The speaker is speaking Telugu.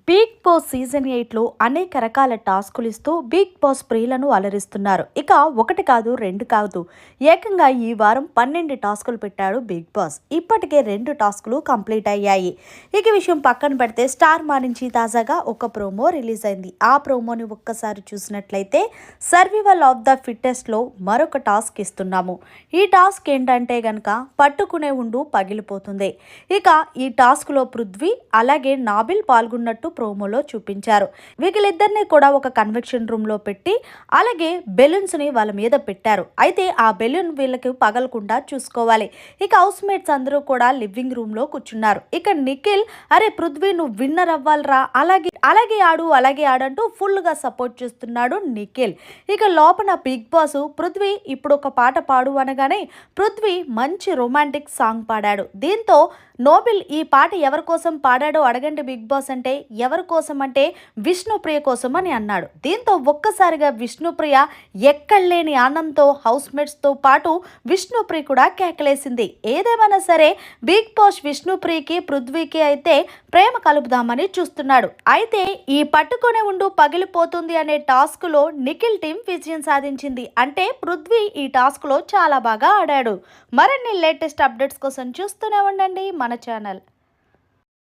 బిగ్ బాస్ సీజన్ 8లో అనేక రకాల టాస్కులు ఇస్తూ బిగ్ బాస్ ప్రియులను అలరిస్తున్నారు. ఇక ఒకటి కాదు, రెండు కాదు, ఏకంగా ఈ వారం 12 టాస్కులు పెట్టాడు బిగ్ బాస్. ఇప్పటికే 2 టాస్కులు కంప్లీట్ అయ్యాయి. ఇక విషయం పక్కన పెడితే స్టార్ మా నుంచి తాజాగా ఒక ప్రోమో రిలీజ్ అయింది. ఆ ప్రోమోని ఒక్కసారి చూసినట్లయితే సర్వైవల్ ఆఫ్ ద ఫిట్టెస్ట్ లో మరొక టాస్క్ ఇస్తున్నాము. ఈ టాస్క్ ఏంటంటే గనక పట్టుకునే ఉండు పగిలిపోతుంది. ఇక ఈ టాస్క్ లో పృథ్వీ అలాగే నాబిల్ పాల్గొన్నట్టు ప్రోమోలో చూపించారు. వీళ్ళిద్దరిని కూడా ఒక కన్వెక్షన్ రూమ్ లో పెట్టి అలాగే బెలూన్స్ ని వాళ్ళ మీద పెట్టారు. అయితే ఆ బెలూన్ వీళ్ళకి పగలకుండా చూసుకోవాలి. ఇక హౌస్ మేట్స్ అందరూ కూడా లివింగ్ రూమ్ లో కూర్చున్నారు. ఇక నిఖిల్, అరే పృథ్వీ నువ్వు విన్నర్ అవ్వాలరా, అలాగే ఆడంటూ ఫుల్ గా సపోర్ట్ చేస్తున్నాడు నిఖిల్. ఇక లోపల బిగ్ బాస్ పృథ్వీ ఇప్పుడు ఒక పాట పాడు అనగానే పృథ్వీ మంచి రొమాంటిక్ సాంగ్ పాడాడు. దీంతో నోబిల్ ఈ పాట ఎవరి కోసం పాడాడో అడగండి బిగ్ బాస్ అంటే, ఎవరి కోసం అంటే విష్ణుప్రియ కోసం అని అన్నాడు. దీంతో ఒక్కసారిగా విష్ణుప్రియ ఎక్కడలేని ఆనందంతో హౌస్ మేట్స్ తో పాటు విష్ణుప్రియ కూడా కేకలేసింది. ఏదేమైనా సరే బిగ్ బాస్ విష్ణుప్రియకి పృథ్వీకి అయితే ప్రేమ కలుపుదామని చూస్తున్నాడు. అయితే ఈ పట్టుకొని ఉండు పగిలిపోతుంది అనే టాస్క్ లో నిఖిల్ టీం విజయం సాధించింది. అంటే పృథ్వీ ఈ టాస్క్ లో చాలా బాగా ఆడాడు. మరిన్ని లేటెస్ట్ అప్డేట్స్ కోసం చూస్తూనే ఉండండి మన ఛానల్.